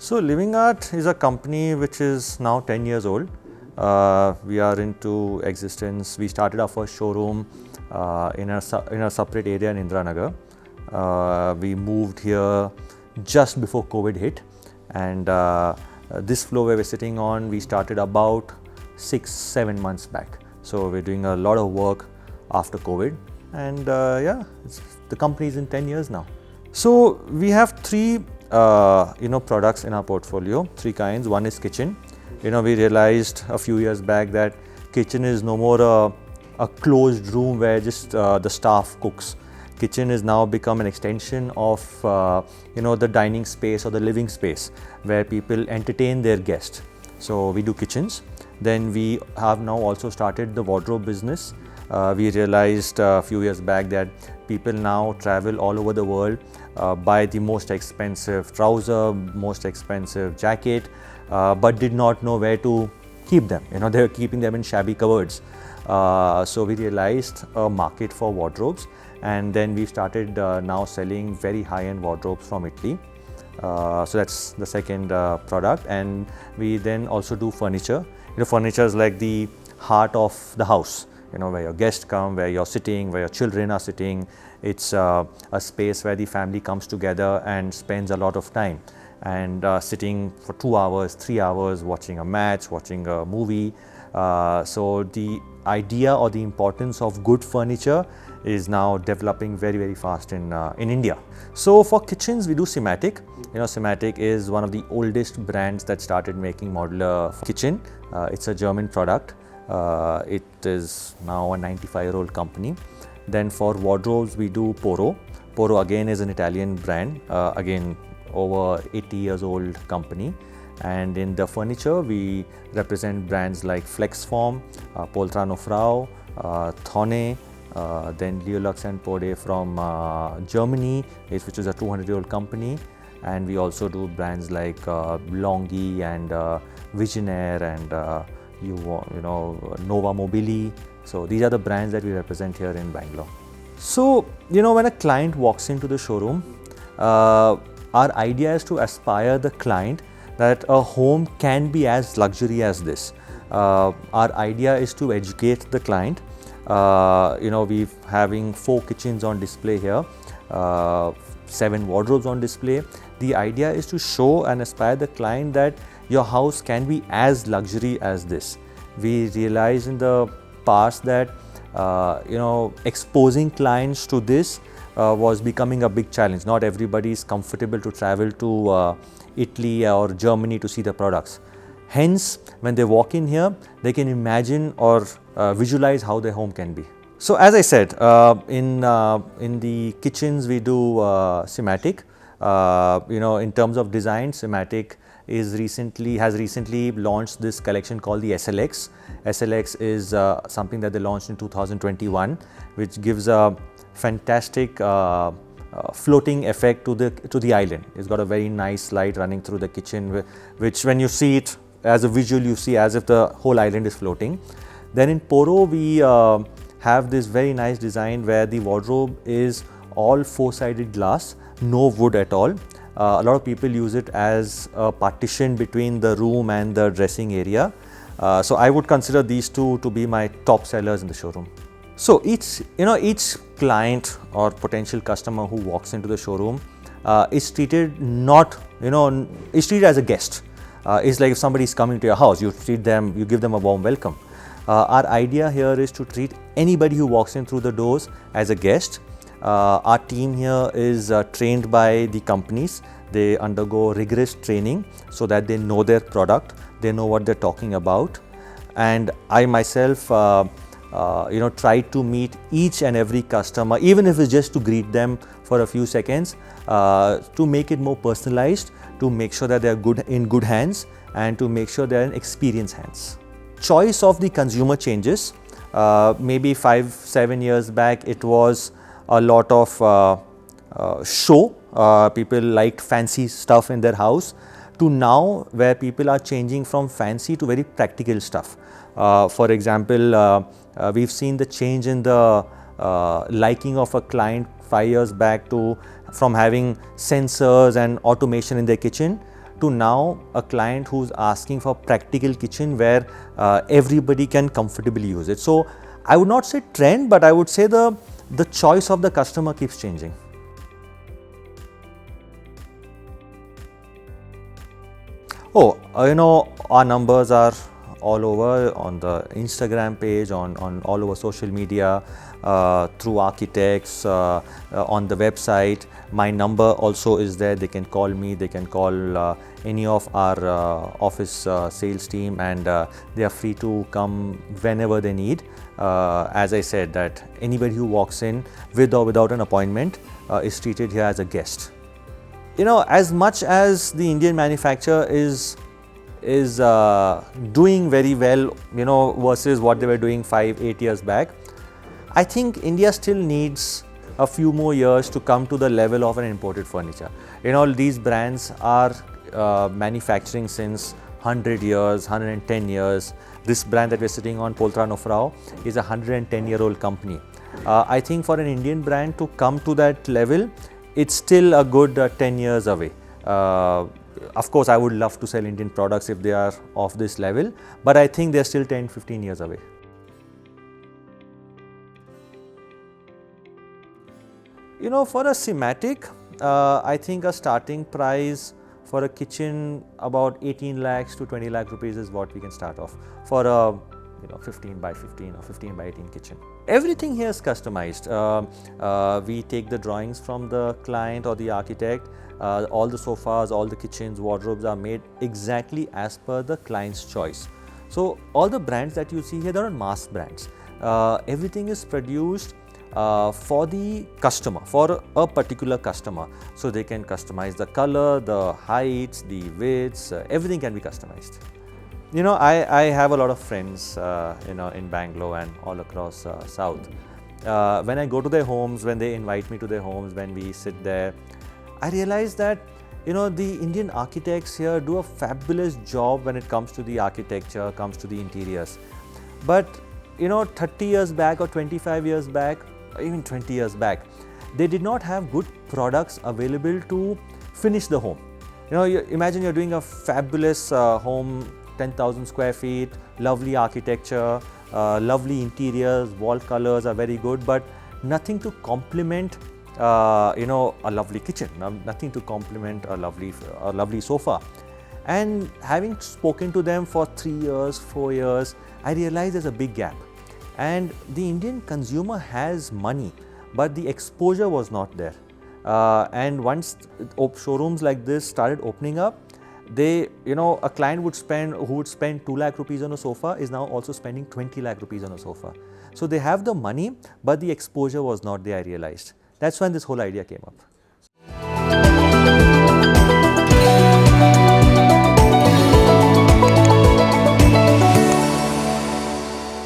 So Living Art is a company which is now 10 years old. We are into existence. We started our first showroom in a separate area in Indranagar. We moved here just before COVID hit, and this floor where we're sitting on, we started about 6-7 months back. So we're doing a lot of work after COVID, and the company is in 10 years now. So we have three products in our portfolio, three kinds. One is kitchen. We realized a few years back that kitchen is no more a closed room where just the staff cooks. Kitchen is now become an extension of the dining space or the living space where people entertain their guests. So we do kitchens. Then we have now also started the wardrobe business. We realized a few years back that people now travel all over the world, buy the most expensive trouser, most expensive jacket, but did not know where to keep them. They were keeping them in shabby cupboards. So we realized a market for wardrobes, and then we started now selling very high-end wardrobes from Italy. So that's the second product, and we then also do furniture. Furniture is like the heart of the house. Where your guests come, where you're sitting, where your children are sitting. It's a space where the family comes together and spends a lot of time, and sitting for 2 hours, 3 hours, watching a match, watching a movie. So the idea or the importance of good furniture is now developing very, very fast in India. So for kitchens, we do Simatic. Simatic is one of the oldest brands that started making modular kitchen. It's a German product. It is now a 95-year-old company. Then for wardrobes, we do Poro. Poro again is an Italian brand, again over 80 years old company. And in the furniture, we represent brands like Flexform, Poltrano Frau, Thorne, then Leolux and Pode from Germany, which is a 200-year-old company. And we also do brands like Longi and Visionaire and Nova Mobili. So these are the brands that we represent here in Bangalore. So, when a client walks into the showroom, our idea is to aspire the client that a home can be as luxury as this. Our idea is to educate the client. We're having 4 kitchens on display here, 7 wardrobes on display. The idea is to show and aspire the client that your house can be as luxury as this. We realized in the past that exposing clients to this was becoming a big challenge. Not everybody is comfortable to travel to Italy or Germany to see the products. Hence, when they walk in here, they can imagine or visualize how their home can be. So as I said, in the kitchens we do Simatic. In terms of design, Simatic has recently launched this collection called the SLX. SLX is something that they launched in 2021, which gives a fantastic floating effect to the island. It's got a very nice light running through the kitchen, which when you see it as a visual, you see as if the whole island is floating. Then in Poro, we have this very nice design where the wardrobe is all 4-sided glass, no wood at all. A lot of people use it as a partition between the room and the dressing area. So I would consider these two to be my top sellers in the showroom. So each client or potential customer who walks into the showroom is treated is treated as a guest. It's like if somebody is coming to your house, you treat them, you give them a warm welcome. Our idea here is to treat anybody who walks in through the doors as a guest. Our team here is trained by the companies. They undergo rigorous training so that they know their product, they know what they're talking about. And I myself try to meet each and every customer, even if it's just to greet them for a few seconds, to make it more personalized, to make sure that they're in good hands, and to make sure they're in experienced hands. Choice of the consumer changes. Maybe 5-7 years back, it was a lot of show. People liked fancy stuff in their house, to now where people are changing from fancy to very practical stuff. For example, we've seen the change in the liking of a client 5 years back from having sensors and automation in their kitchen to now a client who's asking for practical kitchen where everybody can comfortably use it. So I would not say trend, but I would say the choice of the customer keeps changing. Oh, our numbers are all over on the Instagram page, on all over social media, through architects, on the website. My number also is there. They can call me, they can call any of our office sales team, and they are free to come whenever they need. As I said, that anybody who walks in with or without an appointment is treated here as a guest. As much as the Indian manufacturer is doing very well, versus what they were doing 5-8 years back, I think India still needs a few more years to come to the level of an imported furniture. These brands are manufacturing since 100 years, 110 years. This brand that we're sitting on, Poltra Nofrau, is a 110-year-old company. I think for an Indian brand to come to that level, it's still a good 10 years away. Of course, I would love to sell Indian products if they are of this level, but I think they're still 10-15 years away. For a schematic, I think a starting price for a kitchen about 18 lakhs to 20 lakh rupees is what we can start off for a 15 by 15 or 15 by 18 kitchen. Everything here is customized. We take the drawings from the client or the architect. All the sofas, all the kitchens, wardrobes are made exactly as per the client's choice. So all the brands that you see here, they are mass brands. Everything is produced for the customer, for a particular customer. So they can customize the color, the heights, the widths, everything can be customized. I have a lot of friends, in Bangalore and all across South. When I go to their homes, when they invite me to their homes, when we sit there, I realize that, the Indian architects here do a fabulous job when it comes to the architecture, comes to the interiors. But, 30 years back or 25 years back, or even 20 years back, they did not have good products available to finish the home. Imagine you're doing a fabulous home, 10,000 square feet, lovely architecture, lovely interiors, wall colors are very good, but nothing to complement, a lovely kitchen, nothing to complement a lovely sofa. And having spoken to them for 3 years, 4 years, I realized there's a big gap. And the Indian consumer has money, but the exposure was not there. And once showrooms like this started opening up, a client who would spend 2 lakh rupees on a sofa is now also spending 20 lakh rupees on a sofa. So they have the money, but the exposure was not there, I realized. That's when this whole idea came up.